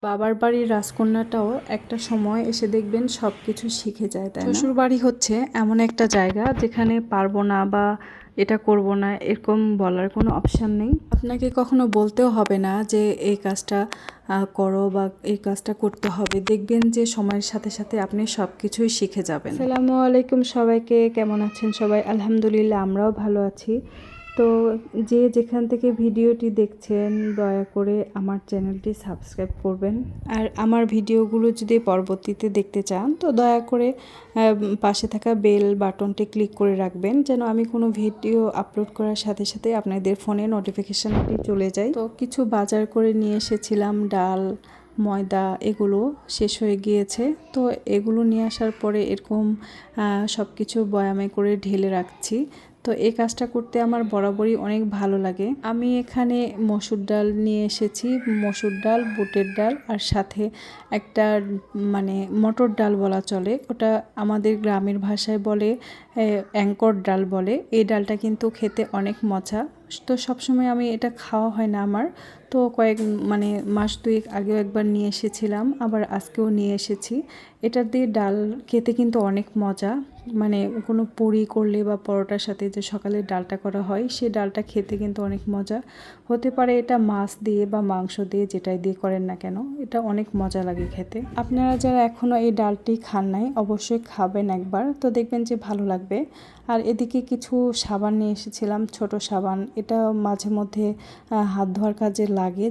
বাবার বাড়ির রাজকন্যাটাও একটা সময় এসে দেখবেন সব কিছু শিখে যায়, তাই না? শ্বশুর বাড়ি হচ্ছে এমন একটা জায়গা যেখানে পারবো না বা এটা করব না এরকম বলার কোনো অপশান নেই। আপনাকে কখনো বলতেও হবে না যে এই কাজটা করো বা এই কাজটা করতে হবে। দেখবেন যে সময়ের সাথে সাথে আপনি সব কিছুই শিখে যাবেন। আসসালামু আলাইকুম সবাইকে, কেমন আছেন সবাই? আলহামদুলিল্লাহ, আমরাও ভালো আছি। তো যে যেখান থেকে ভিডিওটি দেখছেন দয়া করে আমার চ্যানেলটি সাবস্ক্রাইব করবেন। আর আমার ভিডিওগুলো যদি পরবর্তীতে দেখতে চান তো দয়া করে পাশে থাকা বেল বাটনটি ক্লিক করে রাখবেন, যেন আমি কোনো ভিডিও আপলোড করার সাথে সাথে আপনাদের ফোনে নোটিফিকেশানটি চলে যায়। তো কিছু বাজার করে নিয়ে এসেছিলাম, ডাল, ময়দা, এগুলো শেষ হয়ে গিয়েছে। তো এগুলো নিয়ে আসার পরে এরকম সব কিছু বয়ামে করে ঢেলে রাখছি। তো এই কাজটা করতে আমার বরাবরই অনেক ভালো লাগে। আমি এখানে মসুর ডাল নিয়ে এসেছি, মসুর ডাল, বুটের ডাল, আর সাথে একটা মানে মটর ডাল বলা চলে, ওটা আমাদের গ্রামের ভাষায় বলে অ্যাঙ্কর ডাল বলে। এই ডালটা কিন্তু খেতে অনেক মজা। তো সবসময় আমি এটা খাওয়া হয় না আমার, তো মাস দুয়েক আগেও একবার নিয়ে এসেছিলাম, আবার আজকেও নিয়ে এসেছি। এটা দিয়ে ডাল খেতে কিন্তু অনেক মজা। মানে কোনো পুরি করলে বা পরোটার সাথে যে সকালে ডালটা করা হয়, সেই ডালটা খেতে কিন্তু অনেক মজা। হতে পারে এটা মাছ দিয়ে বা মাংস দিয়ে, যেটাই দিয়ে করেন না কেন, এটা অনেক মজা লাগে খেতে। আপনারা যারা এখনও এই ডালটি খান নাই অবশ্যই খাবেন একবার, তো দেখবেন যে ভালো লাগবে। আর এদিকে কিছু সাবান নিয়ে এসেছিলাম, ছোট সাবান। এটা মাঝে মধ্যে হাত ধোয়ার কাজে লাগে,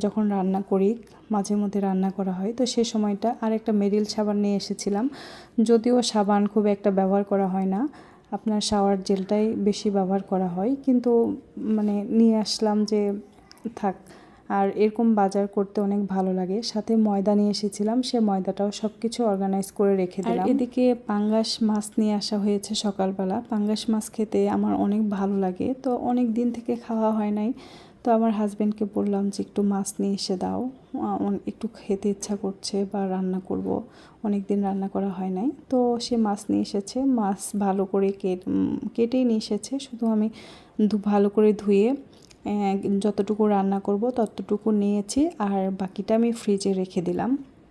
যখন রান্না করি, মাঝে মধ্যে রান্না করা হয়, তো সে সময়টা। আর একটা মেরিল সাবান নিয়ে এসেছিলাম, যদিও সাবান খুব একটা ব্যবহার করা হয় না, আপনার শাওয়ার জেলটাই বেশি ব্যবহার করা হয়, কিন্তু নিয়ে আসলাম যে থাক। আর এরকম বাজার করতে অনেক ভালো লাগে। সাথে ময়দা নিয়ে এসেছিলাম, সে ময়দাটাও সব কিছু অর্গানাইজ করে রেখে দিলাম। আর এদিকে পাঙ্গাস মাছ নিয়ে আসা হয়েছে সকালবেলা। পাঙ্গাস মাছ খেতে আমার অনেক ভালো লাগে, তো অনেক দিন থেকে খাওয়া হয় নাই। তো আমার হাজব্যান্ডকে বললাম যে একটু মাছ নিয়ে এসে দাও, একটু খেতে ইচ্ছা করছে বা রান্না করব, অনেক দিন রান্না করা হয় নাই। তো সে মাছ নিয়ে এসেছে, মাছ ভালো করে কেটেই নিয়ে এসেছে। শুধু আমি ভালো করে ধুয়ে যতটুকু রান্না করব ততটুকু নিয়েছি, আর বাকিটা আমি ফ্রিজে রেখে দিলাম।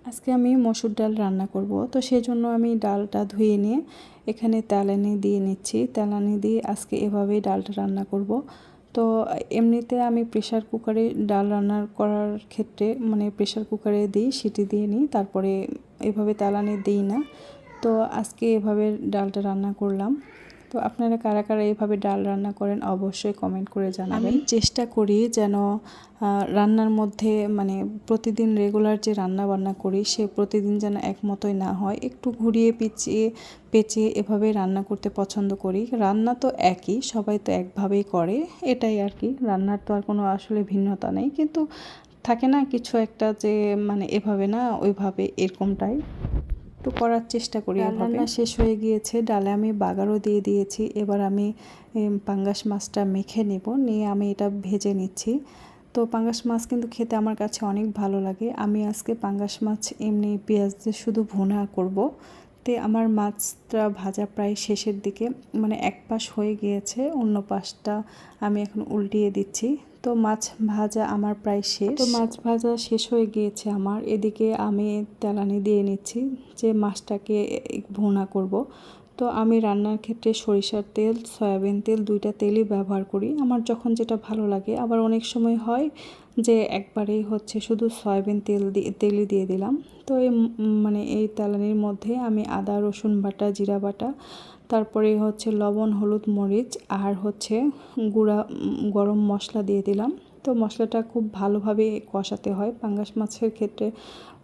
আজকে আমি মসুর ডাল রান্না করব, তো সেই জন্য আমি ডালটা ধুয়ে নিয়ে এখানে তেলানি দিয়ে নিচ্ছি। তেলানি দিয়ে আজকে এভাবেই ডালটা রান্না করব। তো এমনিতে আমি প্রেশার কুকারে ডাল রান্না করার ক্ষেত্রে প্রেশার কুকারে দিই, সিটি দিয়ে নিই, তারপরে এভাবে তেলানি দিই না। তো আজকে এভাবে ডালটা রান্না করলাম। তো আপনারা কারা কারা এইভাবে ডাল রান্না করেন অবশ্যই কমেন্ট করে জানাবেন। আমি চেষ্টা করি যেন রান্নার মধ্যে প্রতিদিন রেগুলার যে রান্না বান্না করি সে প্রতিদিন যেন একমতই না হয়, একটু ঘুরিয়ে পেঁচিয়ে এভাবে রান্না করতে পছন্দ করি। রান্না তো একই, সবাই তো একভাবেই করে, এটাই আর কি। রান্নার তো আর কোনো আসলে ভিন্নতা নেই, কিন্তু থাকে না কিছু একটা যে এভাবে না ওইভাবে, এরকমটাই তো করার চেষ্টা করি। রান্না শেষ হয়ে গিয়েছে, ডালে আমি বাগারও দিয়ে দিয়েছি। এবার আমি পাঙ্গাস মাছটা মেখে নিয়ে আমি এটা ভেজে নিচ্ছি। তো পাঙ্গাস মাছ কিন্তু খেতে আমার কাছে অনেক ভালো লাগে। আমি আজকে পাঙ্গাস মাছ এমনি পেঁয়াজ দিয়ে শুধু ভুনা করব। তো আমার মাছটা ভাজা প্রায় শেষের দিকে, এক পাশ হয়ে গিয়েছে, অন্য পাশটা আমি এখন উল্টিয়ে দিচ্ছি। তো মাছ ভাজা আমার প্রায় শেষ। তো মাছ ভাজা শেষ হয়ে গিয়েছে আমার। এদিকে আমি তেলানি দিয়ে নিচ্ছি যে মাছটাকে ভুনা করব। তো আমি রান্নার ক্ষেত্রে সরিষার তেল, সয়াবিন তেল, দুইটা তেলই ব্যবহার করি, আমার যখন যেটা ভালো লাগে। আবার অনেক সময় হয় যে একবারেই শুধু সয়াবিন তেলই দিয়ে দিলাম। তো এই তেলানির মধ্যে আমি আদা রসুন বাটা, জিরা বাটা, তারপরে লবণ, হলুদ, মরিচ, আর গুঁড়া গরম মশলা দিয়ে দিলাম। তো মশলাটা খুব ভালোভাবে কষাতে হয়। পাঙ্গাস মাছের ক্ষেত্রে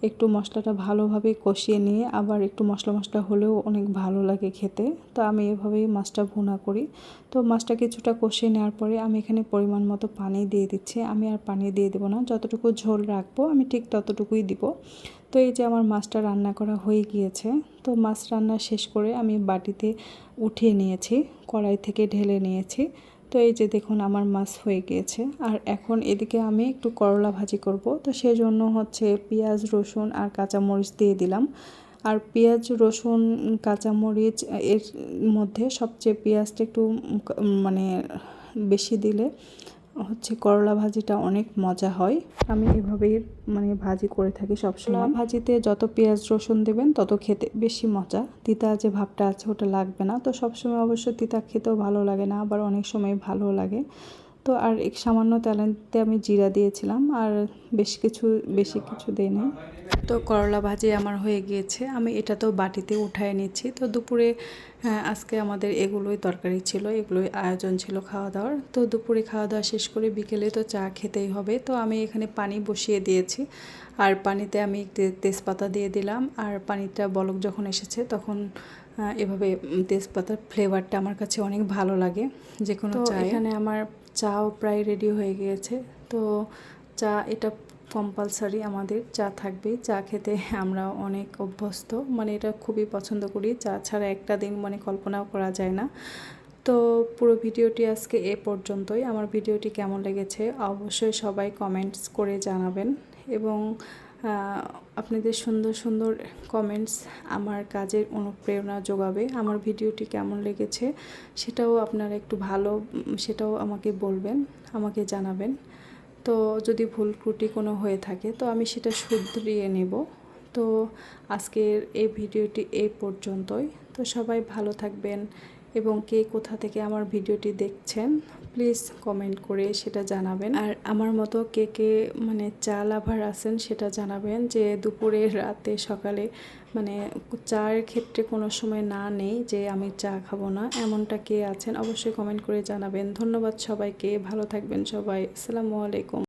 একটু মশলাটা ভালোভাবে কষিয়ে নিয়ে আবার একটু মশলা মশলা হলেও অনেক ভালো লাগে খেতে। তো আমি এভাবেই মাছটা ভুনা করি। তো মাছটা কিছুটা কষিয়ে নেওয়ার পরে আমি এখানে পরিমাণ মতো পানি দিয়ে দিচ্ছি। আমি আর পানি দিয়ে দেবো না, যতটুকু ঝোল রাখবো আমি ঠিক ততটুকুই দিব। তো এই যে আমার মাছটা রান্না করা হয়ে গিয়েছে। তো মাছ রান্না শেষ করে আমি বাটিতে উঠিয়ে নিয়েছি, কড়াই থেকে ঢেলে নিয়েছি। তো এই যে দেখুন আমার মাছ হয়ে গিয়েছে। আর এখন এদিকে আমি একটু করলা ভাজি করব, তো সেই জন্য পেঁয়াজ, রসুন আর কাঁচামরিচ দিয়ে দিলাম। আর পেঁয়াজ, রসুন, কাঁচামরিচ এর মধ্যে সবচেয়ে পেঁয়াজটা একটু বেশি দিলে হচ্ছে করলা ভাজিটা অনেক মজা হয়। আমি এভাবেই মানে ভাজি করে থাকি সবসময়। ভাজিতে যত পেঁয়াজ রসুন দেবেন তত খেতে বেশি মজা, তিতা যে ভাবটা আছে ওটা লাগবে না। তো সবসময় অবশ্য তিতা খেতেও ভালো লাগে না, আবার অনেক সময় ভালো লাগে। তো আর এক সামান্য তেলানিতে আমি জিরা দিয়েছিলাম, আর বেশি কিছু দিই নাই। তো করলা ভাজি আমার হয়ে গিয়েছে, আমি এটা তো বাটিতে উঠায় নিচ্ছি। তো দুপুরে আজকে আমাদের এগুলোই তরকারি ছিল, এগুলোই আয়োজন ছিল খাওয়া দাওয়ার। তো দুপুরে খাওয়া দাওয়া শেষ করে বিকেলে তো চা খেতেই হবে। তো আমি এখানে পানি বসিয়ে দিয়েছি, আর পানিতে আমি তেজপাতা দিয়ে দিলাম। আর পানিটা বলক যখন এসেছে তখন এভাবে তেজপাতার ফ্লেভারটা আমার কাছে অনেক ভালো লাগে যে কোনো চা। এখানে আমার চাও প্রায় রেডি হয়ে গিয়েছে। তো চা এটা কম্পালসারি, আমাদের চা থাকবেই। চা খেতে আমরা অনেক অভ্যস্ত, মানে এটা খুবই পছন্দ করি। চা ছাড়া একটা দিন মানে কল্পনাও করা যায় না। তো পুরো ভিডিওটি আজকে এ পর্যন্তই। আমার ভিডিওটি কেমন লেগেছে অবশ্যই সবাই কমেন্টস করে জানাবেন, এবং আপনাদের সুন্দর সুন্দর কমেন্টস আমার কাজের অনুপ্রেরণা যোগাবে। আমার ভিডিওটি কেমন লেগেছে সেটাও আপনারা একটু সেটাও আমাকে বলবেন, আমাকে জানাবেন। তো যদি ভুল ত্রুটি কোনো হয়ে থাকে তো আমি সেটা শুধরিয়ে নেব। তো আজকের এই ভিডিওটি এই পর্যন্তই। তো সবাই ভালো থাকবেন, এবং কে কোথা থেকে আমার ভিডিওটি দেখছেন প্লিজ কমেন্ট করে সেটা জানাবেন। আর আমার মতো কে কে মানে চা লাভার আছেন সেটা জানাবেন, যে দুপুরে রাতে সকালে মানে চায়ের ক্ষেত্রে কোনো সময় না নেই যে আমি চা খাবো না, এমনটা কে আছেন অবশ্যই কমেন্ট করে জানাবেন। ধন্যবাদ সবাইকে, ভালো থাকবেন সবাই। আসসালামু আলাইকুম।